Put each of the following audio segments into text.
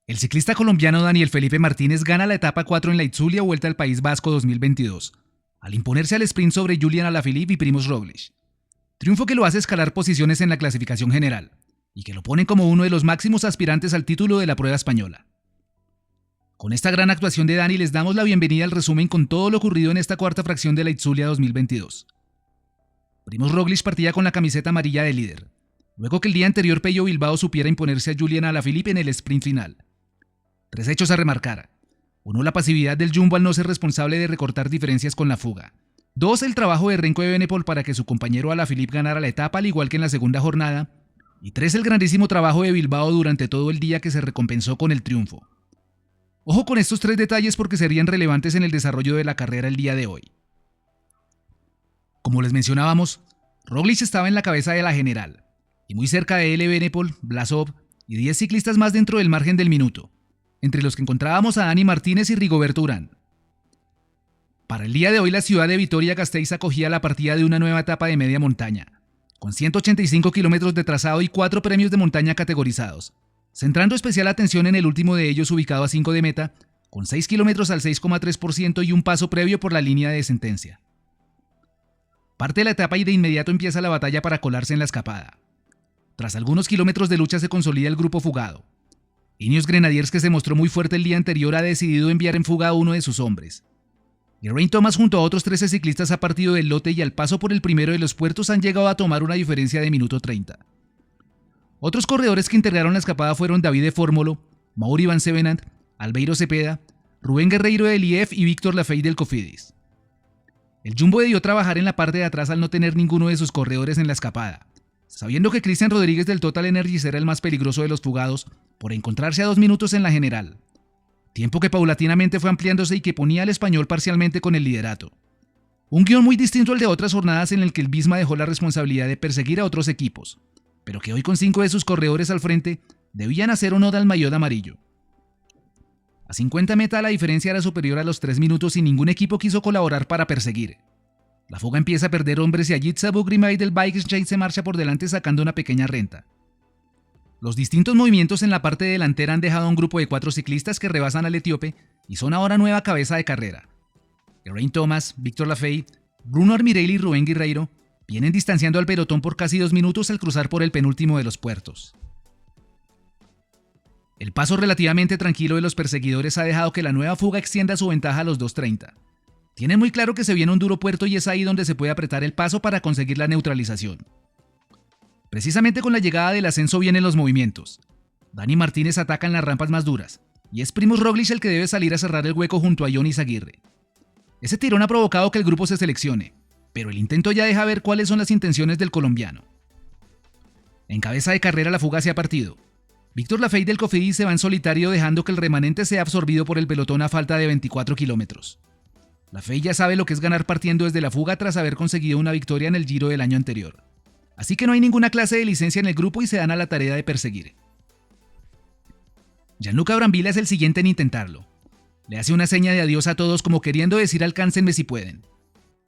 El ciclista colombiano Daniel Felipe Martínez gana la etapa 4 en la Itzulia Vuelta al País Vasco 2022, al imponerse al sprint sobre Julian Alaphilippe y Primož Roglič. Triunfo que lo hace escalar posiciones en la clasificación general y que lo pone como uno de los máximos aspirantes al título de la prueba española. Con esta gran actuación de Dani les damos la bienvenida al resumen con todo lo ocurrido en esta cuarta fracción de la Itzulia 2022. Primož Roglič partía con la camiseta amarilla de líder, luego que el día anterior Pello Bilbao supiera imponerse a Julian Alaphilippe en el sprint final. Tres hechos a remarcar. 1. La pasividad del Jumbo al no ser responsable de recortar diferencias con la fuga. 2. El trabajo de Remco Evenepoel para que su compañero Alaphilippe ganara la etapa al igual que en la segunda jornada. Y 3. El grandísimo trabajo de Bilbao durante todo el día que se recompensó con el triunfo. Ojo con estos tres detalles porque serían relevantes en el desarrollo de la carrera el día de hoy. Como les mencionábamos, Roglič estaba en la cabeza de la general, y muy cerca de él Evenepoel, Blasov y 10 ciclistas más dentro del margen del minuto, entre los que encontrábamos a Dani Martínez y Rigoberto Urán. Para el día de hoy la ciudad de Vitoria-Gasteiz acogía la partida de una nueva etapa de media montaña, con 185 kilómetros de trazado y 4 premios de montaña categorizados, centrando especial atención en el último de ellos ubicado a 5 de meta, con 6 kilómetros al 6,3% y un paso previo por la línea de sentencia. Parte la etapa y de inmediato empieza la batalla para colarse en la escapada. Tras algunos kilómetros de lucha se consolida el grupo fugado. Ineos Grenadiers, que se mostró muy fuerte el día anterior, ha decidido enviar en fuga a uno de sus hombres. Geraint Thomas junto a otros 13 ciclistas ha partido del lote y al paso por el primero de los puertos han llegado a tomar una diferencia de minuto 30. Otros corredores que integraron la escapada fueron David de Fórmolo, Mauri Van Sevenant, Albeiro Cepeda, Rubén Guerreiro del IF y Víctor Lafay del Cofidis. El Jumbo debió trabajar en la parte de atrás al no tener ninguno de sus corredores en la escapada, sabiendo que Cristian Rodríguez del Total Energies era el más peligroso de los fugados por encontrarse a 2 minutos en la general, tiempo que paulatinamente fue ampliándose y que ponía al español parcialmente con el liderato. Un guión muy distinto al de otras jornadas en el que el Visma dejó la responsabilidad de perseguir a otros equipos, pero que hoy con 5 de sus corredores al frente debían hacer honor al maillot amarillo. A 50 meta la diferencia era superior a los 3 minutos y ningún equipo quiso colaborar para perseguir. La fuga empieza a perder hombres y Ajit Sabugrimay del Bike Exchange se marcha por delante sacando una pequeña renta. Los distintos movimientos en la parte delantera han dejado a un grupo de 4 ciclistas que rebasan al etíope y son ahora nueva cabeza de carrera. Geraint Thomas, Víctor Lafay, Bruno Armirelli y Rubén Guerreiro vienen distanciando al pelotón por casi 2 minutos al cruzar por el penúltimo de los puertos. El paso relativamente tranquilo de los perseguidores ha dejado que la nueva fuga extienda su ventaja a los 2:30. Tienen muy claro que se viene un duro puerto y es ahí donde se puede apretar el paso para conseguir la neutralización. Precisamente con la llegada del ascenso vienen los movimientos. Dani Martínez ataca en las rampas más duras, y es Primož Roglič el que debe salir a cerrar el hueco junto a Johnny Aguirre. Ese tirón ha provocado que el grupo se seleccione, pero el intento ya deja ver cuáles son las intenciones del colombiano. En cabeza de carrera la fuga se ha partido. Víctor Lafay del Cofidis se va en solitario dejando que el remanente sea absorbido por el pelotón a falta de 24 kilómetros. Lafay ya sabe lo que es ganar partiendo desde la fuga tras haber conseguido una victoria en el Giro del año anterior. Así que no hay ninguna clase de licencia en el grupo y se dan a la tarea de perseguir. Gianluca Brambilla es el siguiente en intentarlo. Le hace una seña de adiós a todos como queriendo decir alcáncenme si pueden.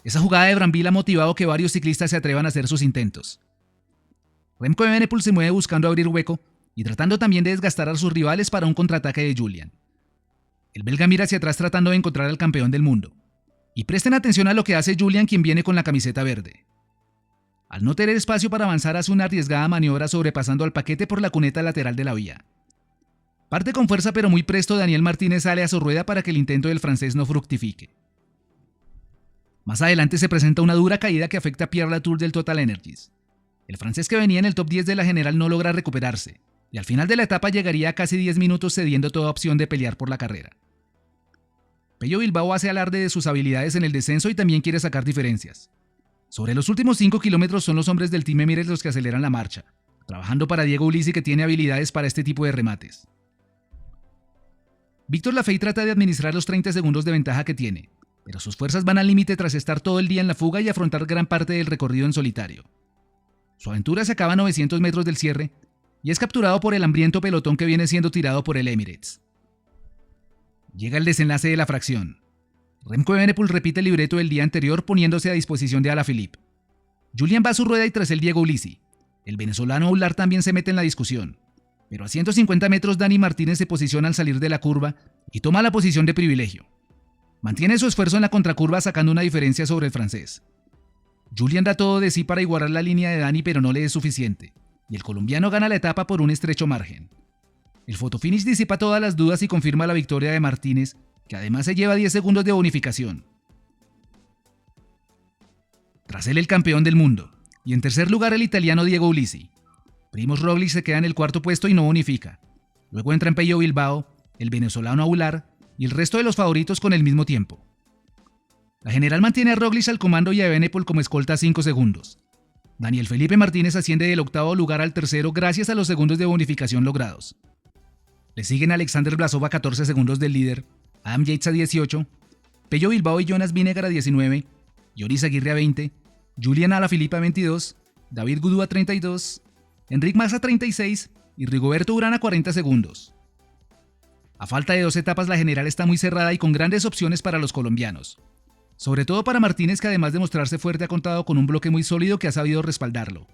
Esa jugada de Brambilla ha motivado que varios ciclistas se atrevan a hacer sus intentos. Remco Evenepoel se mueve buscando abrir hueco y tratando también de desgastar a sus rivales para un contraataque de Julian. El belga mira hacia atrás tratando de encontrar al campeón del mundo. Y presten atención a lo que hace Julian, quien viene con la camiseta verde. Al no tener espacio para avanzar hace una arriesgada maniobra sobrepasando al paquete por la cuneta lateral de la vía. Parte con fuerza pero muy presto Daniel Martínez sale a su rueda para que el intento del francés no fructifique. Más adelante se presenta una dura caída que afecta a Pierre Latour del Total Energies. El francés que venía en el top 10 de la general no logra recuperarse, y al final de la etapa llegaría a casi 10 minutos cediendo toda opción de pelear por la carrera. Pello Bilbao hace alarde de sus habilidades en el descenso y también quiere sacar diferencias. Sobre los últimos 5 kilómetros son los hombres del Team Emirates los que aceleran la marcha, trabajando para Diego Ulissi que tiene habilidades para este tipo de remates. Víctor Lafay trata de administrar los 30 segundos de ventaja que tiene, pero sus fuerzas van al límite tras estar todo el día en la fuga y afrontar gran parte del recorrido en solitario. Su aventura se acaba a 900 metros del cierre y es capturado por el hambriento pelotón que viene siendo tirado por el Emirates. Llega el desenlace de la fracción. Remco Evenepoel repite el libreto del día anterior poniéndose a disposición de Alaphilippe. Julian va a su rueda y tras él Diego Ulissi. El venezolano Aular también se mete en la discusión. pero a 150 metros Dani Martínez se posiciona al salir de la curva y toma la posición de privilegio. Mantiene su esfuerzo en la contracurva sacando una diferencia sobre el francés. Julian da todo de sí para igualar la línea de Dani, pero no le es suficiente, y el colombiano gana la etapa por un estrecho margen. El fotofinish disipa todas las dudas y confirma la victoria de Martínez, que además se lleva 10 segundos de bonificación. Tras él el campeón del mundo, y en tercer lugar el italiano Diego Ulissi. Primož Roglič se queda en el cuarto puesto y no bonifica. Luego entran Pello Bilbao, el venezolano Aguilar y el resto de los favoritos con el mismo tiempo. La general mantiene a Roglič al comando y a Evenepoel como escolta a 5 segundos. Daniel Felipe Martínez asciende del octavo lugar al tercero gracias a los segundos de bonificación logrados. Le siguen Alexander Blasov a 14 segundos del líder, Adam Yates a 18, Pello Bilbao y Jonas Vingegaard a 19, Joris Aguirre a 20, Julian Alaphilippe a 22, David Gaudu a 32, Enric Mas a 36 y Rigoberto Urán a 40 segundos. A falta de 2 etapas, la general está muy cerrada y con grandes opciones para los colombianos. Sobre todo para Martínez, que además de mostrarse fuerte ha contado con un bloque muy sólido que ha sabido respaldarlo.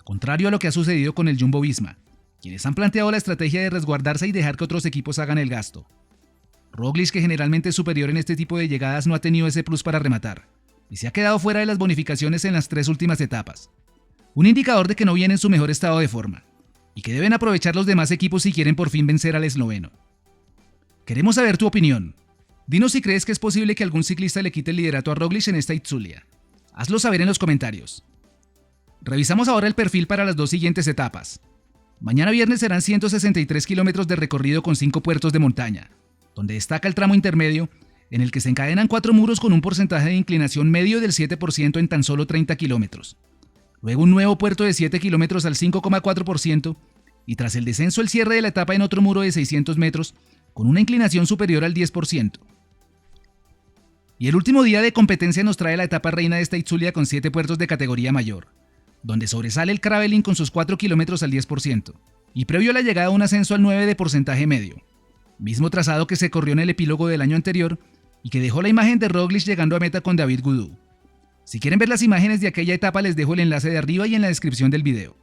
Contrario a lo que ha sucedido con el Jumbo Visma, quienes han planteado la estrategia de resguardarse y dejar que otros equipos hagan el gasto. Roglič, que generalmente es superior en este tipo de llegadas, no ha tenido ese plus para rematar, y se ha quedado fuera de las bonificaciones en las 3 últimas etapas. Un indicador de que no viene en su mejor estado de forma, y que deben aprovechar los demás equipos si quieren por fin vencer al esloveno. Queremos saber tu opinión. Dinos si crees que es posible que algún ciclista le quite el liderato a Roglič en esta Itzulia. Hazlo saber en los comentarios. Revisamos ahora el perfil para las 2 siguientes etapas. Mañana viernes serán 163 kilómetros de recorrido con 5 puertos de montaña, donde destaca el tramo intermedio, en el que se encadenan 4 muros con un porcentaje de inclinación medio del 7% en tan solo 30 kilómetros. Luego un nuevo puerto de 7 kilómetros al 5,4% y tras el descenso el cierre de la etapa en otro muro de 600 metros con una inclinación superior al 10%. Y el último día de competencia nos trae la etapa reina de esta Itzulia con 7 puertos de categoría mayor, donde sobresale el Kravelin con sus 4 kilómetros al 10%, y previo a la llegada un ascenso al 9% de porcentaje medio, mismo trazado que se corrió en el epílogo del año anterior y que dejó la imagen de Roglič llegando a meta con David Gaudu. Si quieren ver las imágenes de aquella etapa les dejo el enlace de arriba y en la descripción del video.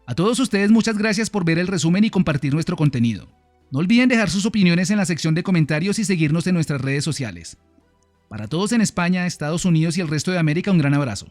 A todos ustedes muchas gracias por ver el resumen y compartir nuestro contenido. No olviden dejar sus opiniones en la sección de comentarios y seguirnos en nuestras redes sociales. Para todos en España, Estados Unidos y el resto de América un gran abrazo.